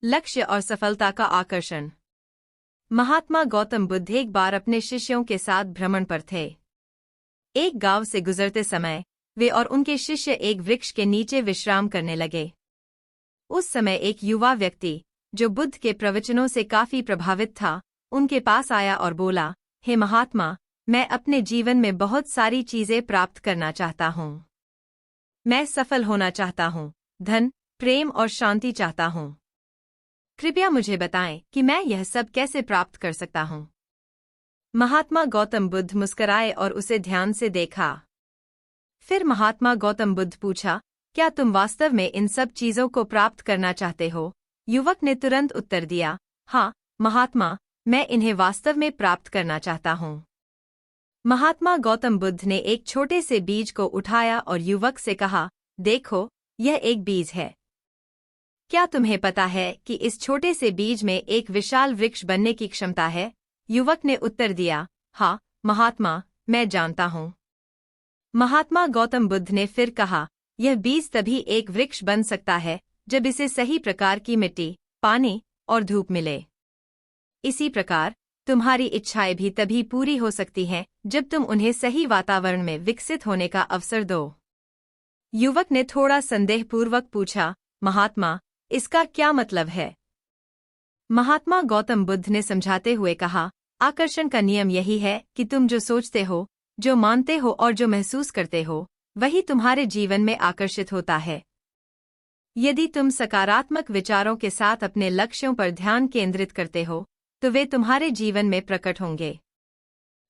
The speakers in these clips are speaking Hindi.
लक्ष्य और सफलता का आकर्षण। महात्मा गौतम बुद्ध एक बार अपने शिष्यों के साथ भ्रमण पर थे। एक गांव से गुजरते समय वे और उनके शिष्य एक वृक्ष के नीचे विश्राम करने लगे। उस समय एक युवा व्यक्ति, जो बुद्ध के प्रवचनों से काफी प्रभावित था, उनके पास आया और बोला, हे महात्मा, मैं अपने जीवन में बहुत सारी चीजें प्राप्त करना चाहता हूँ। मैं सफल होना चाहता हूँ, धन, प्रेम और शांति चाहता हूँ। कृपया मुझे बताएं कि मैं यह सब कैसे प्राप्त कर सकता हूँ। महात्मा गौतम बुद्ध मुस्कुराए और उसे ध्यान से देखा। फिर महात्मा गौतम बुद्ध पूछा, क्या तुम वास्तव में इन सब चीजों को प्राप्त करना चाहते हो? युवक ने तुरंत उत्तर दिया, हाँ महात्मा, मैं इन्हें वास्तव में प्राप्त करना चाहता हूँ। महात्मा गौतम बुद्ध ने एक छोटे से बीज को उठाया और युवक से कहा, देखो, यह एक बीज है। क्या तुम्हें पता है कि इस छोटे से बीज में एक विशाल वृक्ष बनने की क्षमता है? युवक ने उत्तर दिया, हाँ महात्मा, मैं जानता हूँ। महात्मा गौतम बुद्ध ने फिर कहा, यह बीज तभी एक वृक्ष बन सकता है जब इसे सही प्रकार की मिट्टी, पानी और धूप मिले। इसी प्रकार तुम्हारी इच्छाएं भी तभी पूरी हो सकती हैं जब तुम उन्हें सही वातावरण में विकसित होने का अवसर दो। युवक ने थोड़ा संदेहपूर्वक पूछा, महात्मा, इसका क्या मतलब है? महात्मा गौतम बुद्ध ने समझाते हुए कहा, आकर्षण का नियम यही है कि तुम जो सोचते हो, जो मानते हो और जो महसूस करते हो, वही तुम्हारे जीवन में आकर्षित होता है। यदि तुम सकारात्मक विचारों के साथ अपने लक्ष्यों पर ध्यान केंद्रित करते हो, तो वे तुम्हारे जीवन में प्रकट होंगे।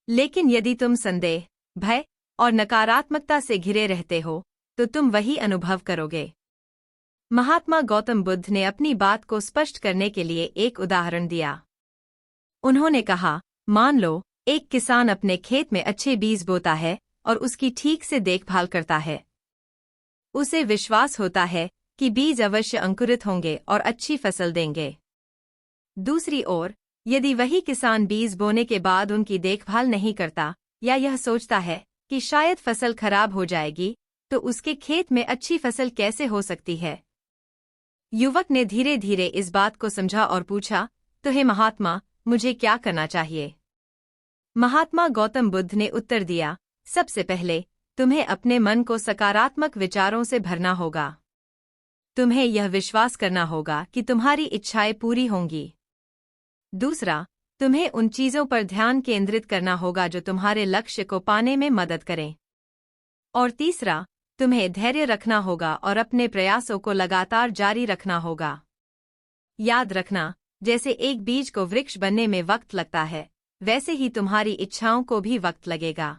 लेकिन यदि तुम संदेह, भय और नकारात्मकता से घिरे रहते हो, तो तुम वही अनुभव करोगे। महात्मा गौतम बुद्ध ने अपनी बात को स्पष्ट करने के लिए एक उदाहरण दिया। उन्होंने कहा, मान लो, एक किसान अपने खेत में अच्छे बीज बोता है और उसकी ठीक से देखभाल करता है। उसे विश्वास होता है कि बीज अवश्य अंकुरित होंगे और अच्छी फसल देंगे। दूसरी ओर, यदि वही किसान बीज बोने के बाद उनकी देखभाल नहीं करता या यह सोचता है कि शायद फसल खराब हो जाएगी, तो उसके खेत में अच्छी फसल कैसे हो सकती है? युवक ने धीरे धीरे इस बात को समझा और पूछा, तो हे महात्मा, मुझे क्या करना चाहिए? महात्मा गौतम बुद्ध ने उत्तर दिया, सबसे पहले तुम्हें अपने मन को सकारात्मक विचारों से भरना होगा। तुम्हें यह विश्वास करना होगा कि तुम्हारी इच्छाएं पूरी होंगी। दूसरा, तुम्हें उन चीजों पर ध्यान केंद्रित करना होगा जो तुम्हारे लक्ष्य को पाने में मदद करें। और तीसरा, तुम्हें धैर्य रखना होगा और अपने प्रयासों को लगातार जारी रखना होगा। याद रखना, जैसे एक बीज को वृक्ष बनने में वक्त लगता है, वैसे ही तुम्हारी इच्छाओं को भी वक्त लगेगा।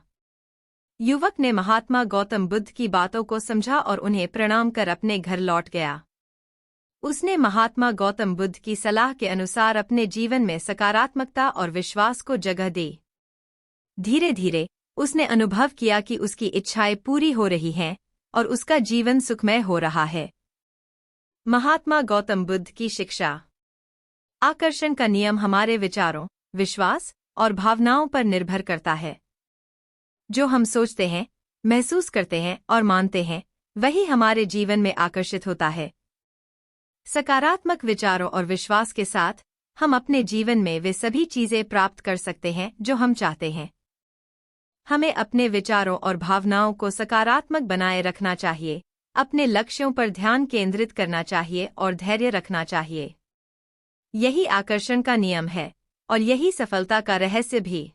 युवक ने महात्मा गौतम बुद्ध की बातों को समझा और उन्हें प्रणाम कर अपने घर लौट गया। उसने महात्मा गौतम बुद्ध की सलाह के अनुसार अपने जीवन में सकारात्मकता और विश्वास को जगह दी। धीरे धीरे उसने अनुभव किया कि उसकी इच्छाएं पूरी हो रही हैं और उसका जीवन सुखमय हो रहा है। महात्मा गौतम बुद्ध की शिक्षा। आकर्षण का नियम हमारे विचारों, विश्वास और भावनाओं पर निर्भर करता है। जो हम सोचते हैं, महसूस करते हैं और मानते हैं, वही हमारे जीवन में आकर्षित होता है। सकारात्मक विचारों और विश्वास के साथ हम अपने जीवन में वे सभी चीजें प्राप्त कर सकते हैं जो हम चाहते हैं। हमें अपने विचारों और भावनाओं को सकारात्मक बनाए रखना चाहिए, अपने लक्ष्यों पर ध्यान केंद्रित करना चाहिए और धैर्य रखना चाहिए। यही आकर्षण का नियम है और यही सफलता का रहस्य भी।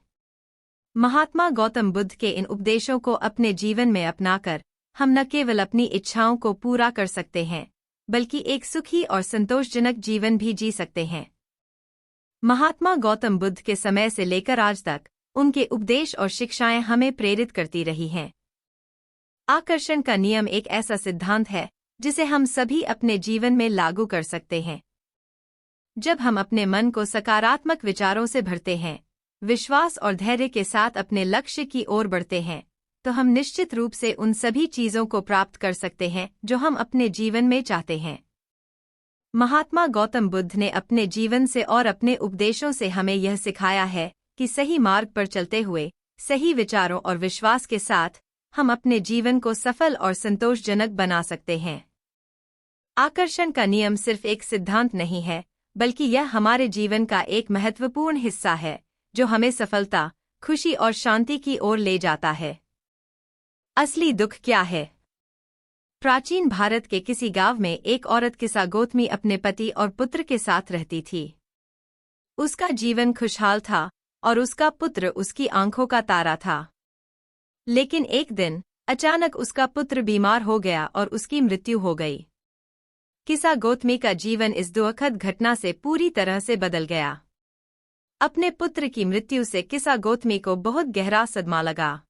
महात्मा गौतम बुद्ध के इन उपदेशों को अपने जीवन में अपनाकर हम न केवल अपनी इच्छाओं को पूरा कर सकते हैं, बल्कि एक सुखी और संतोषजनक जीवन भी जी सकते हैं। महात्मा गौतम बुद्ध के समय से लेकर आज तक उनके उपदेश और शिक्षाएं हमें प्रेरित करती रही हैं। आकर्षण का नियम एक ऐसा सिद्धांत है जिसे हम सभी अपने जीवन में लागू कर सकते हैं। जब हम अपने मन को सकारात्मक विचारों से भरते हैं, विश्वास और धैर्य के साथ अपने लक्ष्य की ओर बढ़ते हैं, तो हम निश्चित रूप से उन सभी चीजों को प्राप्त कर सकते हैं जो हम अपने जीवन में चाहते हैं। महात्मा गौतम बुद्ध ने अपने जीवन से और अपने उपदेशों से हमें यह सिखाया है कि सही मार्ग पर चलते हुए, सही विचारों और विश्वास के साथ हम अपने जीवन को सफल और संतोषजनक बना सकते हैं। आकर्षण का नियम सिर्फ एक सिद्धांत नहीं है, बल्कि यह हमारे जीवन का एक महत्वपूर्ण हिस्सा है जो हमें सफलता, खुशी और शांति की ओर ले जाता है। असली दुख क्या है? प्राचीन भारत के किसी गांव में एक औरत किसा गौतमी अपने पति और पुत्र के साथ रहती थी। उसका जीवन खुशहाल था और उसका पुत्र उसकी आंखों का तारा था। लेकिन एक दिन अचानक उसका पुत्र बीमार हो गया और उसकी मृत्यु हो गई। किसा गौतमी का जीवन इस दुखद घटना से पूरी तरह से बदल गया। अपने पुत्र की मृत्यु से किसा गौतमी को बहुत गहरा सदमा लगा।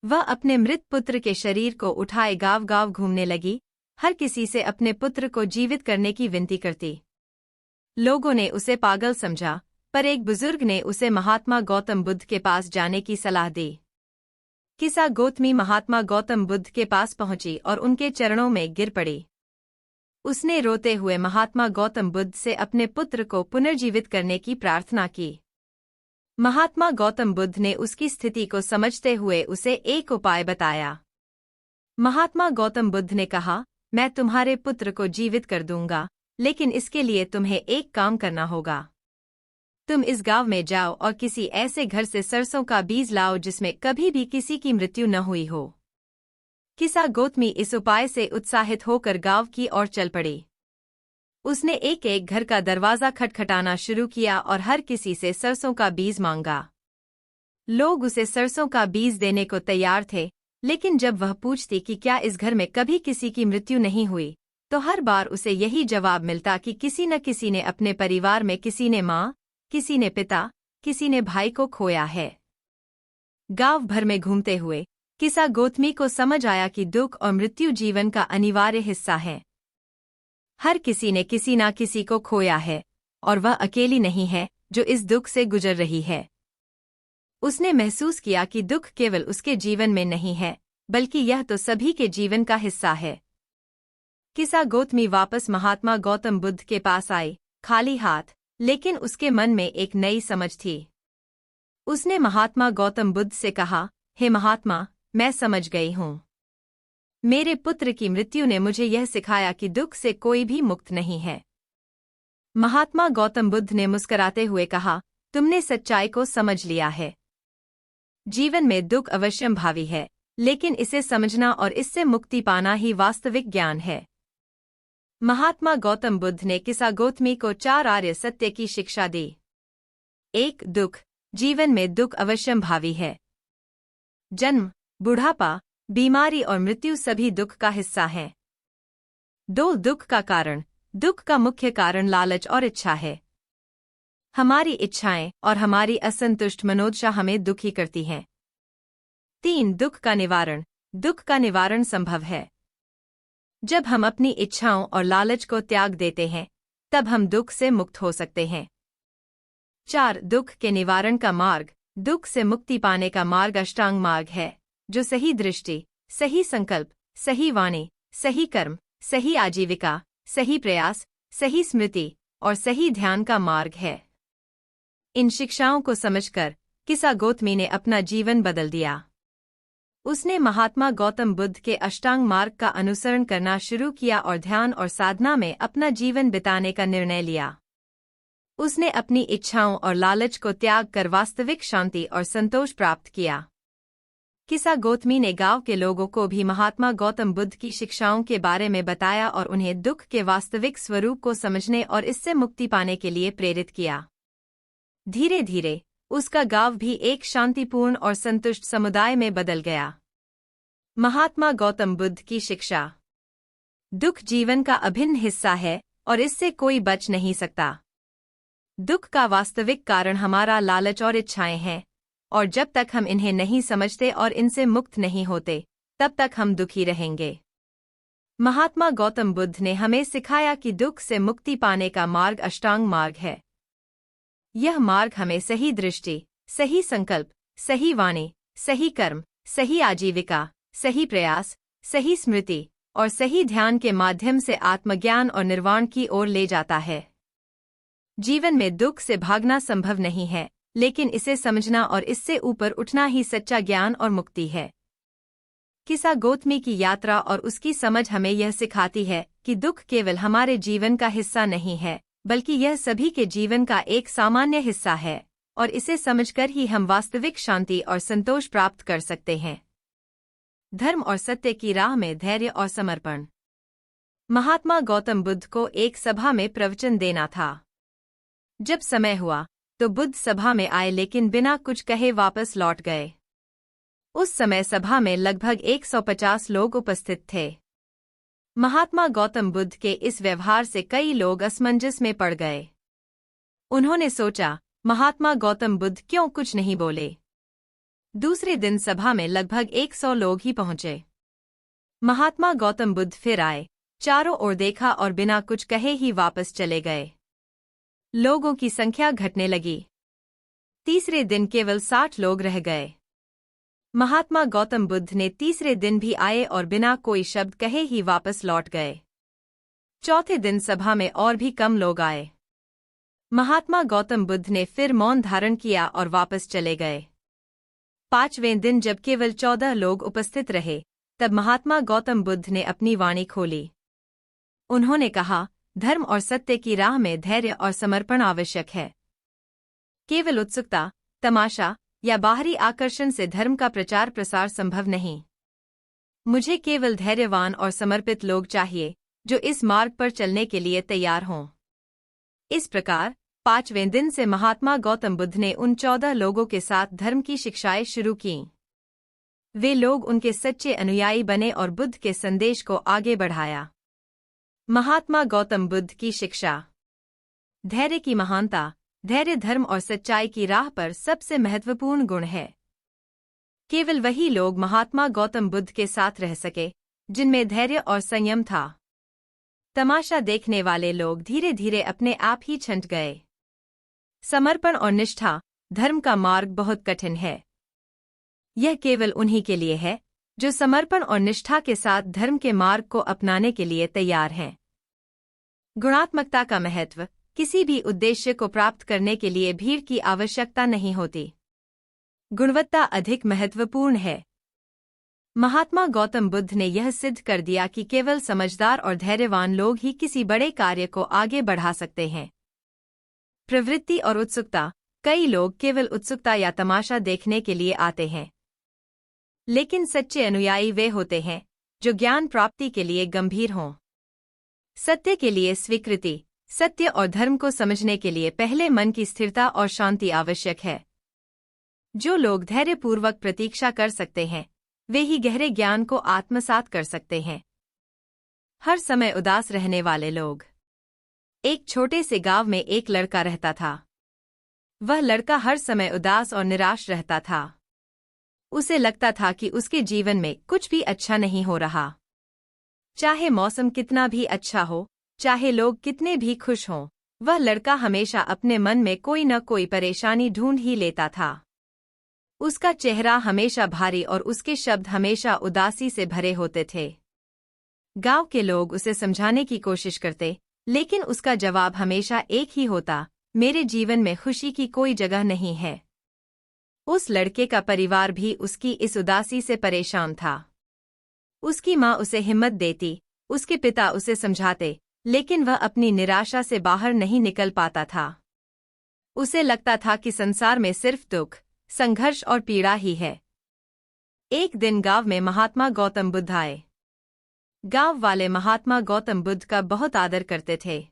वह अपने मृत पुत्र के शरीर को उठाए गांव-गांव घूमने लगी, हर किसी से अपने पुत्र को जीवित करने की विनती करती। लोगों ने उसे पागल समझा, पर एक बुजुर्ग ने उसे महात्मा गौतम बुद्ध के पास जाने की सलाह दी। किसा गौतमी महात्मा गौतम बुद्ध के पास पहुंची और उनके चरणों में गिर पड़ी। उसने रोते हुए महात्मा गौतम बुद्ध से अपने पुत्र को पुनर्जीवित करने की प्रार्थना की। महात्मा गौतम बुद्ध ने उसकी स्थिति को समझते हुए उसे एक उपाय बताया। महात्मा गौतम बुद्ध ने कहा, मैं तुम्हारे पुत्र को जीवित कर दूंगा, लेकिन इसके लिए तुम्हें एक काम करना होगा। तुम इस गांव में जाओ और किसी ऐसे घर से सरसों का बीज लाओ जिसमें कभी भी किसी की मृत्यु न हुई हो। किसा गौतमी इस उपाय से उत्साहित होकर गांव की ओर चल पड़ी। उसने एक एक घर का दरवाजा खटखटाना शुरू किया और हर किसी से सरसों का बीज मांगा। लोग उसे सरसों का बीज देने को तैयार थे, लेकिन जब वह पूछती कि क्या इस घर में कभी किसी की मृत्यु नहीं हुई, तो हर बार उसे यही जवाब मिलता कि किसी न किसी ने अपने परिवार में, किसी ने माँ, किसी ने पिता, किसी ने भाई को खोया है। गांव भर में घूमते हुए किसा गौतमी को समझ आया कि दुख और मृत्यु जीवन का अनिवार्य हिस्सा है। हर किसी ने किसी ना किसी को खोया है और वह अकेली नहीं है जो इस दुख से गुजर रही है। उसने महसूस किया कि दुख केवल उसके जीवन में नहीं है, बल्कि यह तो सभी के जीवन का हिस्सा है। किसा गौतमी वापस महात्मा गौतम बुद्ध के पास आई, खाली हाथ, लेकिन उसके मन में एक नई समझ थी। उसने महात्मा गौतम बुद्ध से कहा, हे महात्मा, मैं समझ गई हूँ। मेरे पुत्र की मृत्यु ने मुझे यह सिखाया कि दुख से कोई भी मुक्त नहीं है। महात्मा गौतम बुद्ध ने मुस्कुराते हुए कहा, तुमने सच्चाई को समझ लिया है। जीवन में दुख अवश्यंभावी है, लेकिन इसे समझना और इससे मुक्ति पाना ही वास्तविक ज्ञान है। महात्मा गौतम बुद्ध ने किसा गौतमी को 4 आर्य सत्य की शिक्षा दी। 1. दुख। जीवन में दुख अवश्यंभावी है। जन्म, बुढ़ापा, बीमारी और मृत्यु सभी दुख का हिस्सा हैं। 2. दुख का कारण। दुख का मुख्य कारण लालच और इच्छा है। हमारी इच्छाएं और हमारी असंतुष्ट मनोदशा हमें दुखी करती हैं। 3. दुख का निवारण। दुख का निवारण संभव है। जब हम अपनी इच्छाओं और लालच को त्याग देते हैं, तब हम दुख से मुक्त हो सकते हैं। 4. दुख के निवारण का मार्ग। दुख से मुक्ति पाने का मार्ग अष्टांग मार्ग है, जो सही दृष्टि, सही संकल्प, सही वाणी, सही कर्म, सही आजीविका, सही प्रयास, सही स्मृति और सही ध्यान का मार्ग है। इन शिक्षाओं को समझकर किसा गौतमी ने अपना जीवन बदल दिया। उसने महात्मा गौतम बुद्ध के अष्टांग मार्ग का अनुसरण करना शुरू किया और ध्यान और साधना में अपना जीवन बिताने का निर्णय लिया। उसने अपनी इच्छाओं और लालच को त्याग कर वास्तविक शांति और संतोष प्राप्त किया। किसा गौतमी ने गांव के लोगों को भी महात्मा गौतम बुद्ध की शिक्षाओं के बारे में बताया और उन्हें दुख के वास्तविक स्वरूप को समझने और इससे मुक्ति पाने के लिए प्रेरित किया। धीरे धीरे उसका गांव भी एक शांतिपूर्ण और संतुष्ट समुदाय में बदल गया। महात्मा गौतम बुद्ध की शिक्षा। दुख जीवन का अभिन्न हिस्सा है और इससे कोई बच नहीं सकता। दुख का वास्तविक कारण हमारा लालच और इच्छाएं हैं, और जब तक हम इन्हें नहीं समझते और इनसे मुक्त नहीं होते, तब तक हम दुखी रहेंगे। महात्मा गौतम बुद्ध ने हमें सिखाया कि दुख से मुक्ति पाने का मार्ग अष्टांग मार्ग है। यह मार्ग हमें सही दृष्टि, सही संकल्प, सही वाणी, सही कर्म, सही आजीविका, सही प्रयास, सही स्मृति और सही ध्यान के माध्यम से आत्मज्ञान और निर्वाण की ओर ले जाता है। जीवन में दुख से भागना संभव नहीं है, लेकिन इसे समझना और इससे ऊपर उठना ही सच्चा ज्ञान और मुक्ति है। किसा गौतमी की यात्रा और उसकी समझ हमें यह सिखाती है कि दुख केवल हमारे जीवन का हिस्सा नहीं है, बल्कि यह सभी के जीवन का एक सामान्य हिस्सा है, और इसे समझकर ही हम वास्तविक शांति और संतोष प्राप्त कर सकते हैं। धर्म और सत्य की राह में धैर्य और समर्पण। महात्मा गौतम बुद्ध को एक सभा में प्रवचन देना था। जब समय हुआ तो बुद्ध सभा में आए, लेकिन बिना कुछ कहे वापस लौट गए। उस समय सभा में लगभग 150 लोग उपस्थित थे। महात्मा गौतम बुद्ध के इस व्यवहार से कई लोग असमंजस में पड़ गए। उन्होंने सोचा, महात्मा गौतम बुद्ध क्यों कुछ नहीं बोले। दूसरे दिन सभा में लगभग 100 लोग ही पहुंचे। महात्मा गौतम बुद्ध फिर आए, चारों ओर देखा और बिना कुछ कहे ही वापस चले गए। लोगों की संख्या घटने लगी। तीसरे दिन केवल 60 लोग रह गए। महात्मा गौतम बुद्ध ने तीसरे दिन भी आए और बिना कोई शब्द कहे ही वापस लौट गए। चौथे दिन सभा में और भी कम लोग आए। महात्मा गौतम बुद्ध ने फिर मौन धारण किया और वापस चले गए। पांचवें दिन जब केवल 14 लोग उपस्थित रहे, तब महात्मा गौतम बुद्ध ने अपनी वाणी खोली। उन्होंने कहा, धर्म और सत्य की राह में धैर्य और समर्पण आवश्यक है। केवल उत्सुकता, तमाशा या बाहरी आकर्षण से धर्म का प्रचार प्रसार संभव नहीं। मुझे केवल धैर्यवान और समर्पित लोग चाहिए, जो इस मार्ग पर चलने के लिए तैयार हों। इस प्रकार 5वें दिन से महात्मा गौतम बुद्ध ने उन 14 लोगों के साथ धर्म की शिक्षाएं शुरू कीं। वे लोग उनके सच्चे अनुयायी बने और बुद्ध के संदेश को आगे बढ़ाया। महात्मा गौतम बुद्ध की शिक्षा। धैर्य की महानता। धैर्य धर्म और सच्चाई की राह पर सबसे महत्वपूर्ण गुण है। केवल वही लोग महात्मा गौतम बुद्ध के साथ रह सके, जिनमें धैर्य और संयम था। तमाशा देखने वाले लोग धीरे धीरे अपने आप ही छंट गए। समर्पण और निष्ठा। धर्म का मार्ग बहुत कठिन है। यह केवल उन्हीं के लिए है, जो समर्पण और निष्ठा के साथ धर्म के मार्ग को अपनाने के लिए तैयार हैं। गुणात्मकता का महत्व। किसी भी उद्देश्य को प्राप्त करने के लिए भीड़ की आवश्यकता नहीं होती। गुणवत्ता अधिक महत्वपूर्ण है। महात्मा गौतम बुद्ध ने यह सिद्ध कर दिया कि केवल समझदार और धैर्यवान लोग ही किसी बड़े कार्य को आगे बढ़ा सकते हैं। प्रवृत्ति और उत्सुकता। कई लोग केवल उत्सुकता या तमाशा देखने के लिए आते हैं, लेकिन सच्चे अनुयायी वे होते हैं जो ज्ञान प्राप्ति के लिए गंभीर हों। सत्य के लिए स्वीकृति। सत्य और धर्म को समझने के लिए पहले मन की स्थिरता और शांति आवश्यक है। जो लोग धैर्यपूर्वक प्रतीक्षा कर सकते हैं, वे ही गहरे ज्ञान को आत्मसात कर सकते हैं। हर समय उदास रहने वाले लोग। एक छोटे से गांव में एक लड़का रहता था। वह लड़का हर समय उदास और निराश रहता था। उसे लगता था कि उसके जीवन में कुछ भी अच्छा नहीं हो रहा। चाहे मौसम कितना भी अच्छा हो, चाहे लोग कितने भी खुश हों, वह लड़का हमेशा अपने मन में कोई न कोई परेशानी ढूंढ ही लेता था। उसका चेहरा हमेशा भारी और उसके शब्द हमेशा उदासी से भरे होते थे। गांव के लोग उसे समझाने की कोशिश करते, लेकिन उसका जवाब हमेशा एक ही होता, मेरे जीवन में खुशी की कोई जगह नहीं है। उस लड़के का परिवार भी उसकी इस उदासी से परेशान था। उसकी माँ उसे हिम्मत देती, उसके पिता उसे समझाते, लेकिन वह अपनी निराशा से बाहर नहीं निकल पाता था। उसे लगता था कि संसार में सिर्फ दुख, संघर्ष और पीड़ा ही है। एक दिन गांव में महात्मा गौतम बुद्ध आए। गांव वाले महात्मा गौतम बुद्ध का बहुत आदर करते थे।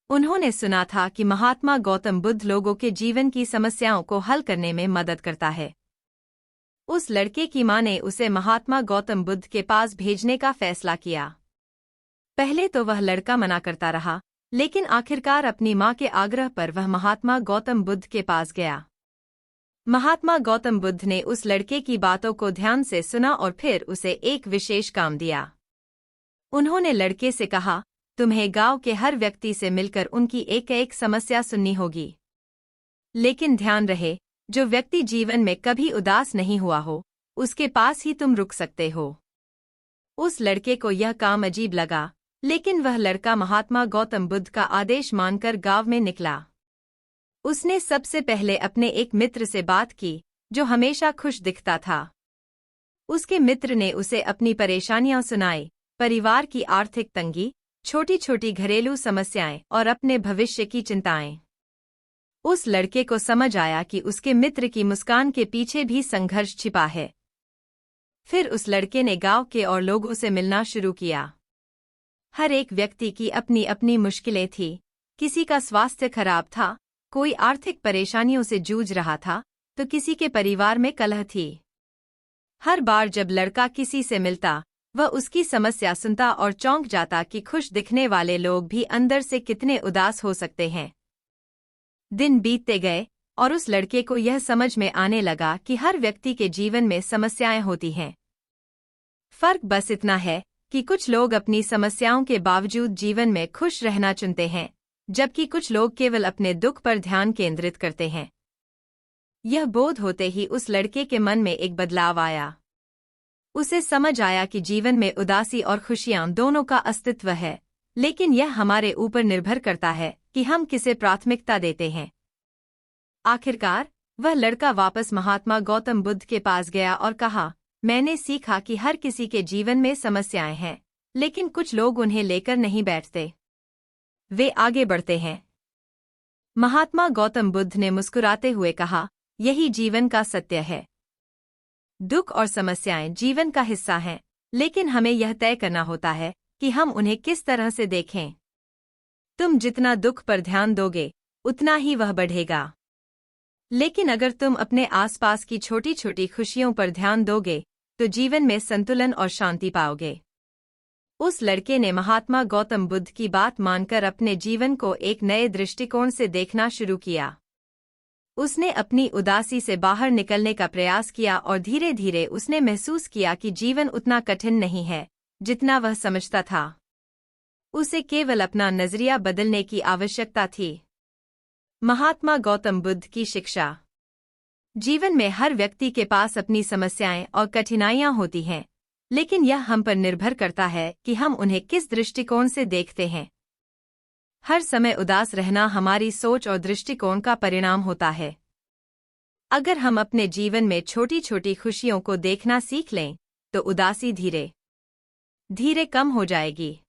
उन्होंने सुना था कि महात्मा गौतम बुद्ध लोगों के जीवन की समस्याओं को हल करने में मदद करता है। उस लड़के की मां ने उसे महात्मा गौतम बुद्ध के पास भेजने का फैसला किया। पहले तो वह लड़का मना करता रहा, लेकिन आखिरकार अपनी मां के आग्रह पर वह महात्मा गौतम बुद्ध के पास गया। महात्मा गौतम बुद्ध ने उस लड़के की बातों को ध्यान से सुना और फिर उसे एक विशेष काम दिया। उन्होंने लड़के से कहा, तुम्हें गांव के हर व्यक्ति से मिलकर उनकी एक एक समस्या सुननी होगी। लेकिन ध्यान रहे, जो व्यक्ति जीवन में कभी उदास नहीं हुआ हो, उसके पास ही तुम रुक सकते हो। उस लड़के को यह काम अजीब लगा, लेकिन वह लड़का महात्मा गौतम बुद्ध का आदेश मानकर गांव में निकला। उसने सबसे पहले अपने एक मित्र से बात की, जो हमेशा खुश दिखता था। उसके मित्र ने उसे अपनी परेशानियां सुनाई, परिवार की आर्थिक तंगी, छोटी छोटी घरेलू समस्याएं और अपने भविष्य की चिंताएं। उस लड़के को समझ आया कि उसके मित्र की मुस्कान के पीछे भी संघर्ष छिपा है। फिर उस लड़के ने गांव के और लोगों से मिलना शुरू किया। हर एक व्यक्ति की अपनी अपनी मुश्किलें थी। किसी का स्वास्थ्य खराब था, कोई आर्थिक परेशानियों से जूझ रहा था, तो किसी के परिवार में कलह थी। हर बार जब लड़का किसी से मिलता, वह उसकी समस्या सुनता और चौंक जाता कि खुश दिखने वाले लोग भी अंदर से कितने उदास हो सकते हैं। दिन बीतते गए और उस लड़के को यह समझ में आने लगा कि हर व्यक्ति के जीवन में समस्याएं होती हैं। फर्क बस इतना है कि कुछ लोग अपनी समस्याओं के बावजूद जीवन में खुश रहना चुनते हैं, जबकि कुछ लोग केवल अपने दुख पर ध्यान केंद्रित करते हैं। यह बोध होते ही उस लड़के के मन में एक बदलाव आया। उसे समझ आया कि जीवन में उदासी और खुशियां दोनों का अस्तित्व है, लेकिन यह हमारे ऊपर निर्भर करता है कि हम किसे प्राथमिकता देते हैं। आखिरकार वह लड़का वापस महात्मा गौतम बुद्ध के पास गया और कहा, मैंने सीखा कि हर किसी के जीवन में समस्याएं हैं, लेकिन कुछ लोग उन्हें लेकर नहीं बैठते, वे आगे बढ़ते हैं। महात्मा गौतम बुद्ध ने मुस्कुराते हुए कहा, यही जीवन का सत्य है। दुख और समस्याएं जीवन का हिस्सा हैं, लेकिन हमें यह तय करना होता है कि हम उन्हें किस तरह से देखें। तुम जितना दुख पर ध्यान दोगे, उतना ही वह बढ़ेगा। लेकिन अगर तुम अपने आसपास की छोटी छोटी खुशियों पर ध्यान दोगे, तो जीवन में संतुलन और शांति पाओगे। उस लड़के ने महात्मा गौतम बुद्ध की बात मानकर अपने जीवन को एक नए दृष्टिकोण से देखना शुरू किया। उसने अपनी उदासी से बाहर निकलने का प्रयास किया और धीरे धीरे उसने महसूस किया कि जीवन उतना कठिन नहीं है जितना वह समझता था। उसे केवल अपना नजरिया बदलने की आवश्यकता थी। महात्मा गौतम बुद्ध की शिक्षा। जीवन में हर व्यक्ति के पास अपनी समस्याएं और कठिनाइयां होती हैं, लेकिन यह हम पर निर्भर करता है कि हम उन्हें किस दृष्टिकोण से देखते हैं। हर समय उदास रहना हमारी सोच और दृष्टिकोण का परिणाम होता है। अगर हम अपने जीवन में छोटी छोटी खुशियों को देखना सीख लें, तो उदासी धीरे धीरे कम हो जाएगी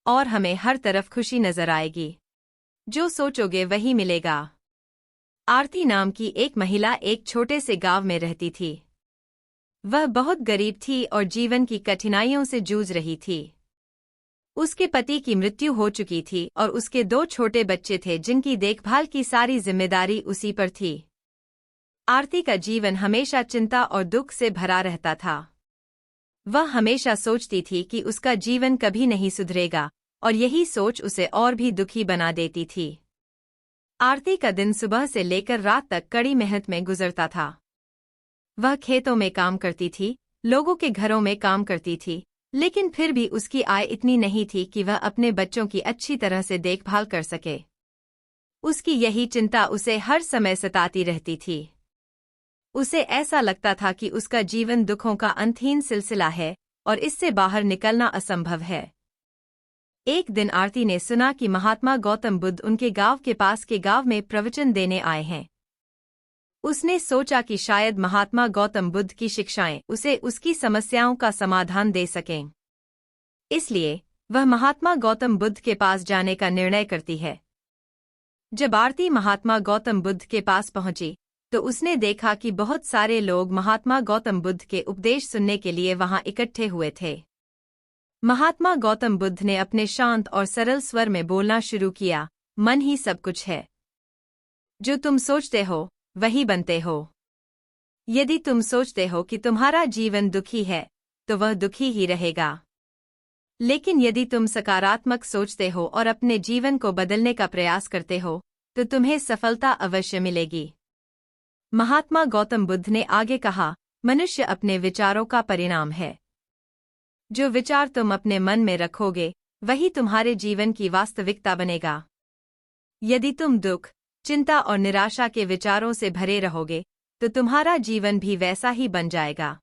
और हमें हर तरफ खुशी नजर आएगी। जो सोचोगे वही मिलेगा। आरती नाम की एक महिला एक छोटे से गांव में रहती थी। वह बहुत गरीब थी और जीवन की कठिनाइयों से जूझ रही थी। उसके पति की मृत्यु हो चुकी थी और उसके 2 छोटे बच्चे थे जिनकी देखभाल की सारी जिम्मेदारी उसी पर थी। आरती का जीवन हमेशा चिंता और दुख से भरा रहता था। वह हमेशा सोचती थी कि उसका जीवन कभी नहीं सुधरेगा, और यही सोच उसे और भी दुखी बना देती थी। आरती का दिन सुबह से लेकर रात तक कड़ी मेहनत में गुजरता था। वह खेतों में काम करती थी, लोगों के घरों में काम करती थी, लेकिन फिर भी उसकी आय इतनी नहीं थी कि वह अपने बच्चों की अच्छी तरह से देखभाल कर सके। उसकी यही चिंता उसे हर समय सताती रहती थी। उसे ऐसा लगता था कि उसका जीवन दुखों का अंतहीन सिलसिला है और इससे बाहर निकलना असंभव है। एक दिन आरती ने सुना कि महात्मा गौतम बुद्ध उनके गांव के पास के गांव में प्रवचन देने आए हैं। उसने सोचा कि शायद महात्मा गौतम बुद्ध की शिक्षाएं उसे उसकी समस्याओं का समाधान दे सकें। इसलिए वह महात्मा गौतम बुद्ध के पास जाने का निर्णय करती है। जब आरती महात्मा गौतम बुद्ध के पास पहुंची, तो उसने देखा कि बहुत सारे लोग महात्मा गौतम बुद्ध के उपदेश सुनने के लिए वहां इकट्ठे हुए थे। महात्मा गौतम बुद्ध ने अपने शांत और सरल स्वर में बोलना शुरू किया, मन ही सब कुछ है। जो तुम सोचते हो, वही बनते हो। यदि तुम सोचते हो कि तुम्हारा जीवन दुखी है, तो वह दुखी ही रहेगा। लेकिन यदि तुम सकारात्मक सोचते हो और अपने जीवन को बदलने का प्रयास करते हो, तो तुम्हें सफलता अवश्य मिलेगी। महात्मा गौतम बुद्ध ने आगे कहा, मनुष्य अपने विचारों का परिणाम है। जो विचार तुम अपने मन में रखोगे, वही तुम्हारे जीवन की वास्तविकता बनेगा। यदि तुम दुख, चिंता और निराशा के विचारों से भरे रहोगे, तो तुम्हारा जीवन भी वैसा ही बन जाएगा।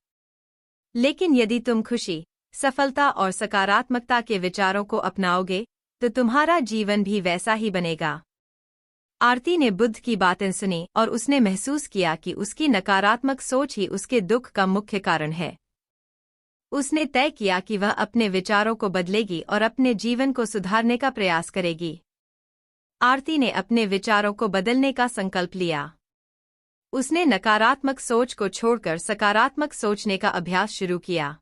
लेकिन यदि तुम खुशी, सफलता और सकारात्मकता के विचारों को अपनाओगे, तो तुम्हारा जीवन भी वैसा ही बनेगा। आरती ने बुद्ध की बातें सुनी और उसने महसूस किया कि उसकी नकारात्मक सोच ही उसके दुख का मुख्य कारण है। उसने तय किया कि वह अपने विचारों को बदलेगी और अपने जीवन को सुधारने का प्रयास करेगी। आरती ने अपने विचारों को बदलने का संकल्प लिया। उसने नकारात्मक सोच को छोड़कर सकारात्मक सोचने का अभ्यास शुरू किया।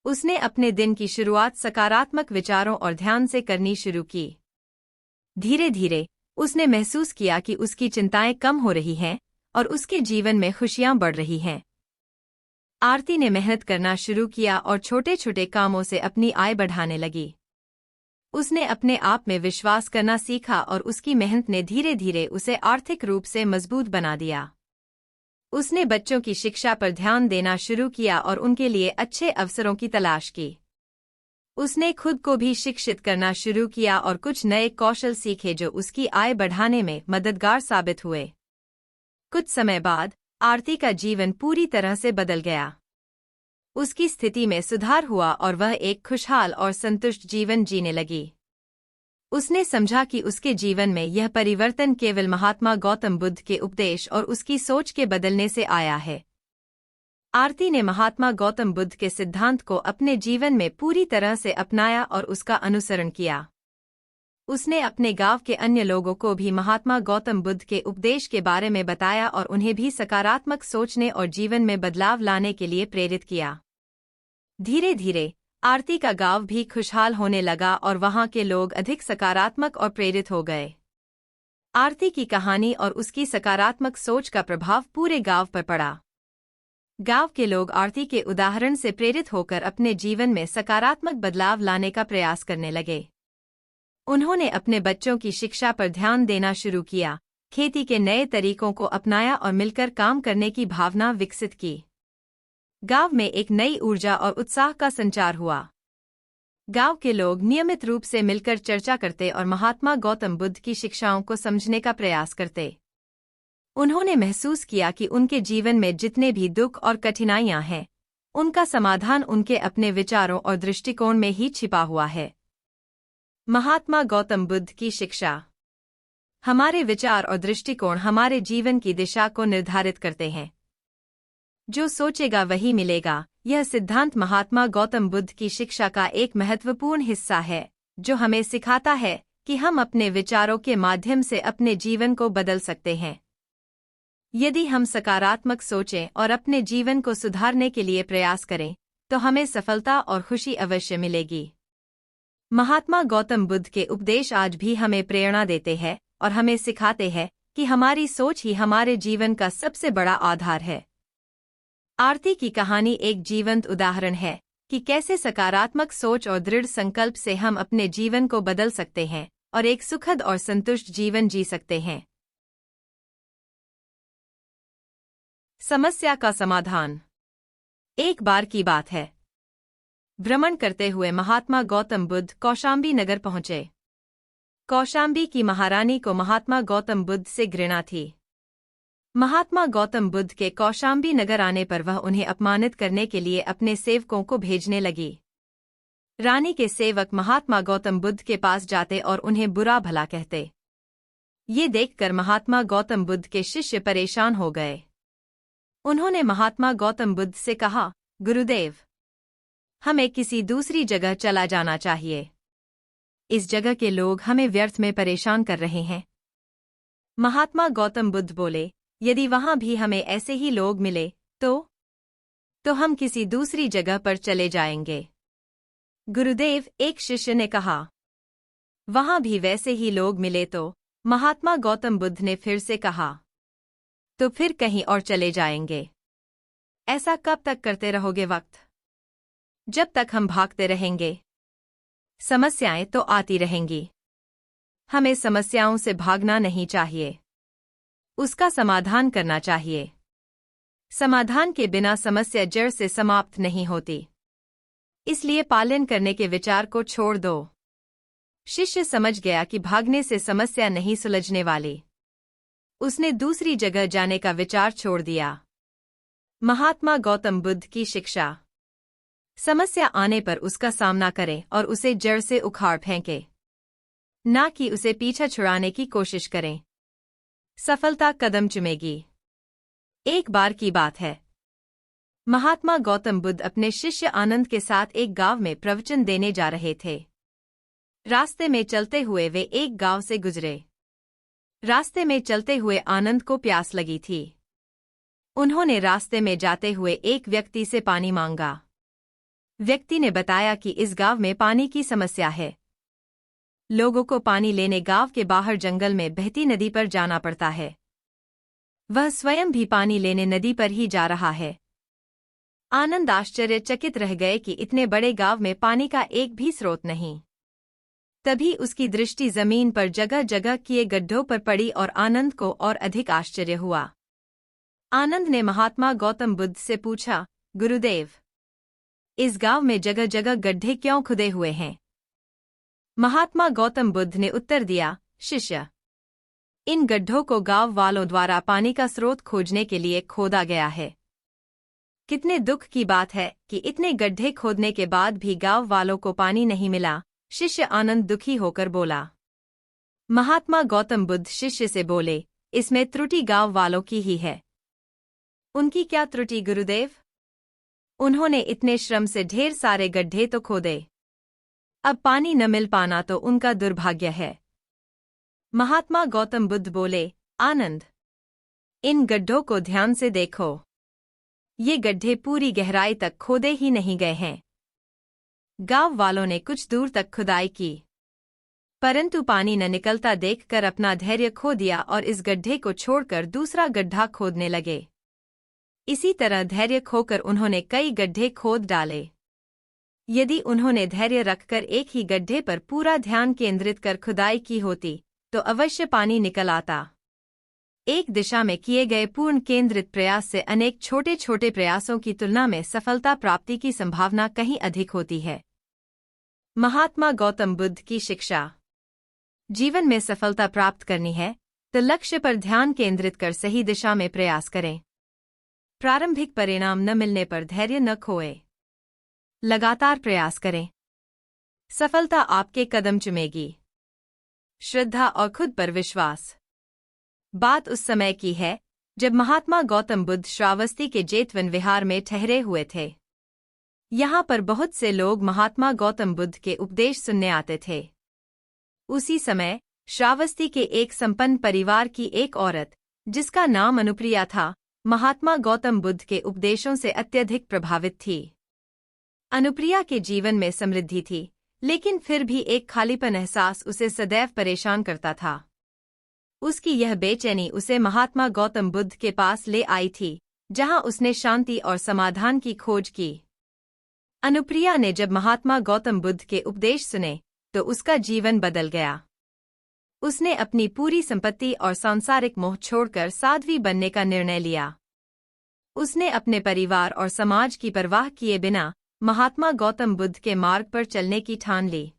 उसने अपने दिन की शुरुआत सकारात्मक विचारों और ध्यान से करनी शुरू की। धीरे धीरे उसने महसूस किया कि उसकी चिंताएं कम हो रही हैं और उसके जीवन में खुशियां बढ़ रही हैं। आरती ने मेहनत करना शुरू किया और छोटे छोटे कामों से अपनी आय बढ़ाने लगी। उसने अपने आप में विश्वास करना सीखा और उसकी मेहनत ने धीरे धीरे उसे आर्थिक रूप से मजबूत बना दिया। उसने बच्चों की शिक्षा पर ध्यान देना शुरू किया और उनके लिए अच्छे अवसरों की तलाश की। उसने खुद को भी शिक्षित करना शुरू किया और कुछ नए कौशल सीखे जो उसकी आय बढ़ाने में मददगार साबित हुए। कुछ समय बाद आरती का जीवन पूरी तरह से बदल गया। उसकी स्थिति में सुधार हुआ और वह एक खुशहाल और संतुष्ट जीवन जीने लगी। उसने समझा कि उसके जीवन में यह परिवर्तन केवल महात्मा गौतम बुद्ध के उपदेश और उसकी सोच के बदलने से आया है। आरती ने महात्मा गौतम बुद्ध के सिद्धांत को अपने जीवन में पूरी तरह से अपनाया और उसका अनुसरण किया। उसने अपने गांव के अन्य लोगों को भी महात्मा गौतम बुद्ध के उपदेश के बारे में बताया और उन्हें भी सकारात्मक सोचने और जीवन में बदलाव लाने के लिए प्रेरित किया। धीरे धीरे आरती का गांव भी खुशहाल होने लगा और वहां के लोग अधिक सकारात्मक और प्रेरित हो गए। आरती की कहानी और उसकी सकारात्मक सोच का प्रभाव पूरे गांव पर पड़ा। गांव के लोग आरती के उदाहरण से प्रेरित होकर अपने जीवन में सकारात्मक बदलाव लाने का प्रयास करने लगे। उन्होंने अपने बच्चों की शिक्षा पर ध्यान देना शुरू किया, खेती के नए तरीकों को अपनाया और मिलकर काम करने की भावना विकसित की। गांव में एक नई ऊर्जा और उत्साह का संचार हुआ। गांव के लोग नियमित रूप से मिलकर चर्चा करते और महात्मा गौतम बुद्ध की शिक्षाओं को समझने का प्रयास करते। उन्होंने महसूस किया कि उनके जीवन में जितने भी दुख और कठिनाइयां हैं, उनका समाधान उनके अपने विचारों और दृष्टिकोण में ही छिपा हुआ है। महात्मा गौतम बुद्ध की शिक्षा। हमारे विचार और दृष्टिकोण हमारे जीवन की दिशा को निर्धारित करते हैं। जो सोचेगा वही मिलेगा, यह सिद्धांत महात्मा गौतम बुद्ध की शिक्षा का एक महत्वपूर्ण हिस्सा है, जो हमें सिखाता है कि हम अपने विचारों के माध्यम से अपने जीवन को बदल सकते हैं। यदि हम सकारात्मक सोचें और अपने जीवन को सुधारने के लिए प्रयास करें, तो हमें सफलता और खुशी अवश्य मिलेगी। महात्मा गौतम बुद्ध के उपदेश आज भी हमें प्रेरणा देते हैं और हमें सिखाते हैं कि हमारी सोच ही हमारे जीवन का सबसे बड़ा आधार है। आरती की कहानी एक जीवंत उदाहरण है कि कैसे सकारात्मक सोच और दृढ़ संकल्प से हम अपने जीवन को बदल सकते हैं और एक सुखद और संतुष्ट जीवन जी सकते हैं। समस्या का समाधान। एक बार की बात है, भ्रमण करते हुए महात्मा गौतम बुद्ध कौशाम्बी नगर पहुंचे। कौशाम्बी की महारानी को महात्मा गौतम बुद्ध से घृणा थी। महात्मा गौतम बुद्ध के कौशाम्बी नगर आने पर वह उन्हें अपमानित करने के लिए अपने सेवकों को भेजने लगी। रानी के सेवक महात्मा गौतम बुद्ध के पास जाते और उन्हें बुरा भला कहते। ये देखकर महात्मा गौतम बुद्ध के शिष्य परेशान हो गए। उन्होंने महात्मा गौतम बुद्ध से कहा, गुरुदेव, हमें किसी दूसरी जगह चला जाना चाहिए। इस जगह के लोग हमें व्यर्थ में परेशान कर रहे हैं। महात्मा गौतम बुद्ध बोले, यदि वहां भी हमें ऐसे ही लोग मिले तो हम किसी दूसरी जगह पर चले जाएंगे। गुरुदेव, एक शिष्य ने कहा। वहां भी वैसे ही लोग मिले तो महात्मा गौतम बुद्ध ने फिर से कहा, तो फिर कहीं और चले जाएंगे। ऐसा कब तक करते रहोगे वक्त? जब तक हम भागते रहेंगे, समस्याएं तो आती रहेंगी। हमें समस्याओं से भागना नहीं चाहिए, उसका समाधान करना चाहिए। समाधान के बिना समस्या जड़ से समाप्त नहीं होती, इसलिए पालन करने के विचार को छोड़ दो। शिष्य समझ गया कि भागने से समस्या नहीं सुलझने वाली। उसने दूसरी जगह जाने का विचार छोड़ दिया। महात्मा गौतम बुद्ध की शिक्षा। समस्या आने पर उसका सामना करें और उसे जड़ से उखाड़ फेंके, ना कि उसे पीछा छुड़ाने की कोशिश करें। सफलता कदम चुमेगी। एक बार की बात है, महात्मा गौतम बुद्ध अपने शिष्य आनंद के साथ एक गांव में प्रवचन देने जा रहे थे। रास्ते में चलते हुए वे एक गांव से गुजरे। रास्ते में चलते हुए आनंद को प्यास लगी थी। उन्होंने रास्ते में जाते हुए एक व्यक्ति से पानी मांगा। व्यक्ति ने बताया कि इस गांव में पानी की समस्या है। लोगों को पानी लेने गांव के बाहर जंगल में बहती नदी पर जाना पड़ता है। वह स्वयं भी पानी लेने नदी पर ही जा रहा है। आनंद आश्चर्यचकित रह गए कि इतने बड़े गांव में पानी का एक भी स्रोत नहीं। तभी उसकी दृष्टि जमीन पर जगह जगह किए गड्ढों पर पड़ी और आनंद को और अधिक आश्चर्य हुआ। आनंद ने महात्मा गौतम बुद्ध से पूछा, गुरुदेव, इस गांव में जगह जगह गड्ढे क्यों खुदे हुए हैं? महात्मा गौतम बुद्ध ने उत्तर दिया, शिष्य, इन गड्ढों को गांव वालों द्वारा पानी का स्रोत खोजने के लिए खोदा गया है। कितने दुख की बात है कि इतने गड्ढे खोदने के बाद भी गांव वालों को पानी नहीं मिला। शिष्य आनंद दुखी होकर बोला। महात्मा गौतम बुद्ध शिष्य से बोले, इसमें त्रुटि गांव वालों की ही है। उनकी क्या त्रुटि गुरुदेव? उन्होंने इतने श्रम से ढेर सारे गड्ढे तो खोदे, अब पानी न मिल पाना तो उनका दुर्भाग्य है। महात्मा गौतम बुद्ध बोले, आनंद, इन गड्ढों को ध्यान से देखो। ये गड्ढे पूरी गहराई तक खोदे ही नहीं गए हैं। गांव वालों ने कुछ दूर तक खुदाई की, परंतु पानी न निकलता देखकर अपना धैर्य खो दिया और इस गड्ढे को छोड़कर दूसरा गड्ढा खोदने लगे। इसी तरह धैर्य खोकर उन्होंने कई गड्ढे खोद डाले। यदि उन्होंने धैर्य रखकर एक ही गड्ढे पर पूरा ध्यान केंद्रित कर खुदाई की होती तो अवश्य पानी निकल आता। एक दिशा में किए गए पूर्ण केंद्रित प्रयास से अनेक छोटे छोटे प्रयासों की तुलना में सफलता प्राप्ति की संभावना कहीं अधिक होती है। महात्मा गौतम बुद्ध की शिक्षा। जीवन में सफलता प्राप्त करनी है तो लक्ष्य पर ध्यान केंद्रित कर सही दिशा में प्रयास करें। प्रारंभिक परिणाम न मिलने पर धैर्य न खोए, लगातार प्रयास करें। सफलता आपके कदम चुमेगी। श्रद्धा और खुद पर विश्वास। बात उस समय की है जब महात्मा गौतम बुद्ध श्रावस्ती के जेतवन विहार में ठहरे हुए थे। यहाँ पर बहुत से लोग महात्मा गौतम बुद्ध के उपदेश सुनने आते थे। उसी समय श्रावस्ती के एक संपन्न परिवार की एक औरत, जिसका नाम अनुप्रिया था, महात्मा गौतम बुद्ध के उपदेशों से अत्यधिक प्रभावित थी। अनुप्रिया के जीवन में समृद्धि थी, लेकिन फिर भी एक खालीपन एहसास उसे सदैव परेशान करता था। उसकी यह बेचैनी उसे महात्मा गौतम बुद्ध के पास ले आई थी, जहां उसने शांति और समाधान की खोज की। अनुप्रिया ने जब महात्मा गौतम बुद्ध के उपदेश सुने तो उसका जीवन बदल गया। उसने अपनी पूरी संपत्ति और सांसारिक मोह छोड़कर साध्वी बनने का निर्णय लिया। उसने अपने परिवार और समाज की परवाह किए बिना महात्मा गौतम बुद्ध के मार्ग पर चलने की ठान ली।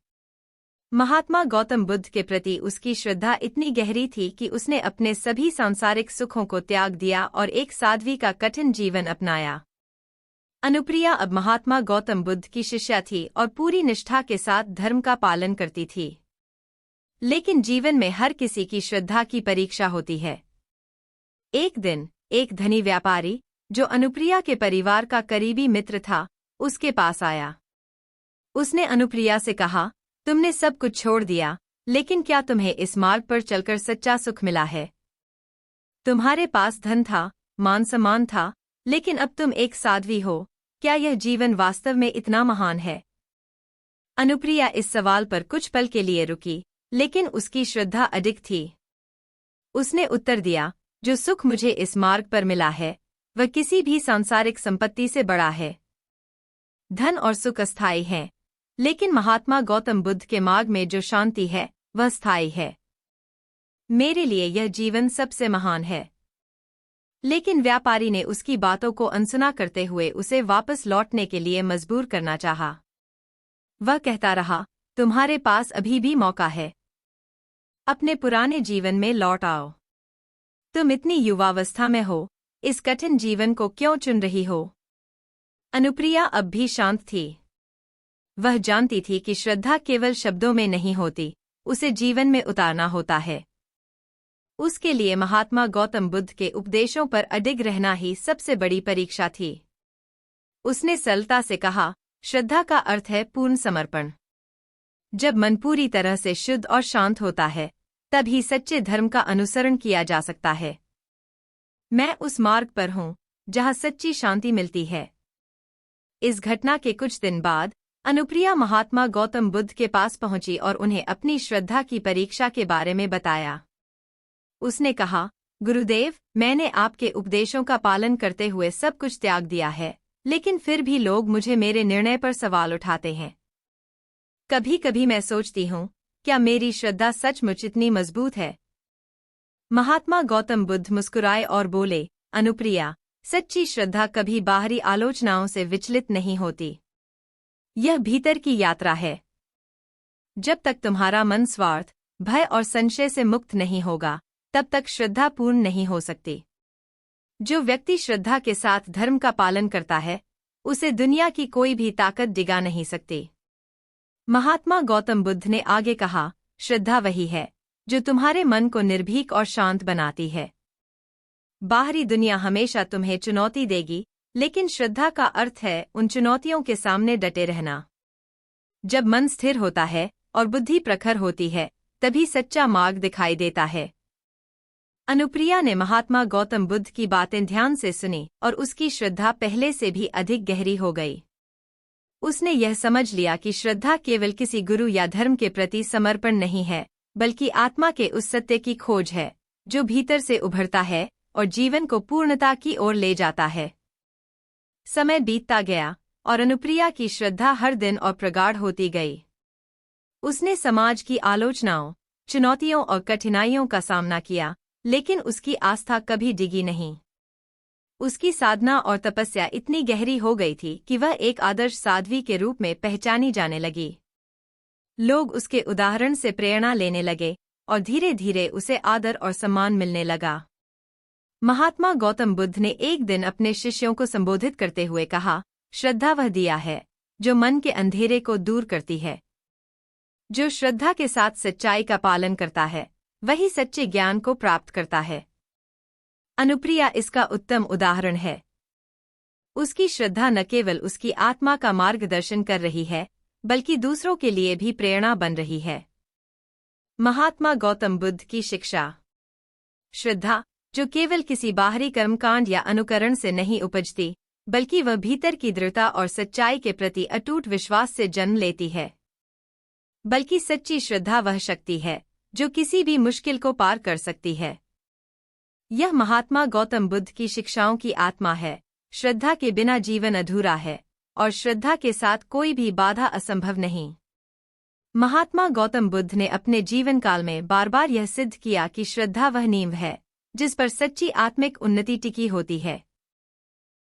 महात्मा गौतम बुद्ध के प्रति उसकी श्रद्धा इतनी गहरी थी कि उसने अपने सभी सांसारिक सुखों को त्याग दिया और एक साध्वी का कठिन जीवन अपनाया। अनुप्रिया अब महात्मा गौतम बुद्ध की शिष्या थी और पूरी निष्ठा के साथ धर्म का पालन करती थी। लेकिन जीवन में हर किसी की श्रद्धा की परीक्षा होती है। एक दिन एक धनी व्यापारी, जो अनुप्रिया के परिवार का करीबी मित्र था, उसके पास आया। उसने अनुप्रिया से कहा, तुमने सब कुछ छोड़ दिया, लेकिन क्या तुम्हें इस मार्ग पर चलकर सच्चा सुख मिला है? तुम्हारे पास धन था, मान सम्मान था, लेकिन अब तुम एक साध्वी हो। क्या यह जीवन वास्तव में इतना महान है? अनुप्रिया इस सवाल पर कुछ पल के लिए रुकी, लेकिन उसकी श्रद्धा अडिग थी। उसने उत्तर दिया, जो सुख मुझे इस मार्ग पर मिला है वह किसी भी सांसारिक संपत्ति से बड़ा है। धन और सुख अस्थायी हैं, लेकिन महात्मा गौतम बुद्ध के मार्ग में जो शांति है वह स्थायी है। मेरे लिए यह जीवन सबसे महान है। लेकिन व्यापारी ने उसकी बातों को अनसुना करते हुए उसे वापस लौटने के लिए मजबूर करना चाहा। वह कहता रहा, तुम्हारे पास अभी भी मौका है। अपने पुराने जीवन में लौट आओ। तुम इतनी युवावस्था में हो, इस कठिन जीवन को क्यों चुन रही हो? अनुप्रिया अब भी शांत थी। वह जानती थी कि श्रद्धा केवल शब्दों में नहीं होती, उसे जीवन में उतारना होता है। उसके लिए महात्मा गौतम बुद्ध के उपदेशों पर अडिग रहना ही सबसे बड़ी परीक्षा थी। उसने सरलता से कहा, श्रद्धा का अर्थ है पूर्ण समर्पण। जब मन पूरी तरह से शुद्ध और शांत होता है, तभी सच्चे धर्म का अनुसरण किया जा सकता है। मैं उस मार्ग पर हूँ जहाँ सच्ची शांति मिलती है। इस घटना के कुछ दिन बाद अनुप्रिया महात्मा गौतम बुद्ध के पास पहुंची और उन्हें अपनी श्रद्धा की परीक्षा के बारे में बताया। उसने कहा, गुरुदेव, मैंने आपके उपदेशों का पालन करते हुए सब कुछ त्याग दिया है, लेकिन फिर भी लोग मुझे मेरे निर्णय पर सवाल उठाते हैं। कभी कभी मैं सोचती हूँ, क्या मेरी श्रद्धा सचमुच इतनी मजबूत है? महात्मा गौतम बुद्ध मुस्कुराए और बोले, अनुप्रिया, सच्ची श्रद्धा कभी बाहरी आलोचनाओं से विचलित नहीं होती। यह भीतर की यात्रा है। जब तक तुम्हारा मन स्वार्थ, भय और संशय से मुक्त नहीं होगा, तब तक श्रद्धा पूर्ण नहीं हो सकती। जो व्यक्ति श्रद्धा के साथ धर्म का पालन करता है, उसे दुनिया की कोई भी ताकत डिगा नहीं सकती। महात्मा गौतम बुद्ध ने आगे कहा, श्रद्धा वही है जो तुम्हारे मन को निर्भीक और शांत बनाती है। बाहरी दुनिया हमेशा तुम्हें चुनौती देगी, लेकिन श्रद्धा का अर्थ है उन चुनौतियों के सामने डटे रहना। जब मन स्थिर होता है और बुद्धि प्रखर होती है, तभी सच्चा मार्ग दिखाई देता है। अनुप्रिया ने महात्मा गौतम बुद्ध की बातें ध्यान से सुनी और उसकी श्रद्धा पहले से भी अधिक गहरी हो गई। उसने यह समझ लिया कि श्रद्धा केवल किसी गुरु या धर्म के प्रति समर्पण नहीं है, बल्कि आत्मा के उस सत्य की खोज है जो भीतर से उभरता है और जीवन को पूर्णता की ओर ले जाता है। समय बीतता गया और अनुप्रिया की श्रद्धा हर दिन और प्रगाढ़ होती गई। उसने समाज की आलोचनाओं, चुनौतियों और कठिनाइयों का सामना किया, लेकिन उसकी आस्था कभी डिगी नहीं। उसकी साधना और तपस्या इतनी गहरी हो गई थी कि वह एक आदर्श साध्वी के रूप में पहचानी जाने लगी। लोग उसके उदाहरण से प्रेरणा लेने लगे और धीरे धीरे उसे आदर और सम्मान मिलने लगा। महात्मा गौतम बुद्ध ने एक दिन अपने शिष्यों को संबोधित करते हुए कहा, श्रद्धा वह दिया है जो मन के अंधेरे को दूर करती है। जो श्रद्धा के साथ सच्चाई का पालन करता है, वही सच्चे ज्ञान को प्राप्त करता है। अनुप्रिया इसका उत्तम उदाहरण है। उसकी श्रद्धा न केवल उसकी आत्मा का मार्गदर्शन कर रही है, बल्कि दूसरों के लिए भी प्रेरणा बन रही है। महात्मा गौतम बुद्ध की शिक्षा। श्रद्धा, जो केवल किसी बाहरी कर्मकांड या अनुकरण से नहीं उपजती, बल्कि वह भीतर की दृढ़ता और सच्चाई के प्रति अटूट विश्वास से जन्म लेती है। बल्कि सच्ची श्रद्धा वह शक्ति है जो किसी भी मुश्किल को पार कर सकती है। यह महात्मा गौतम बुद्ध की शिक्षाओं की आत्मा है। श्रद्धा के बिना जीवन अधूरा है और श्रद्धा के साथ कोई भी बाधा असंभव नहीं। महात्मा गौतम बुद्ध ने अपने जीवन काल में बार बार यह सिद्ध किया कि श्रद्धा वह नींव है जिस पर सच्ची आत्मिक उन्नति टिकी होती है।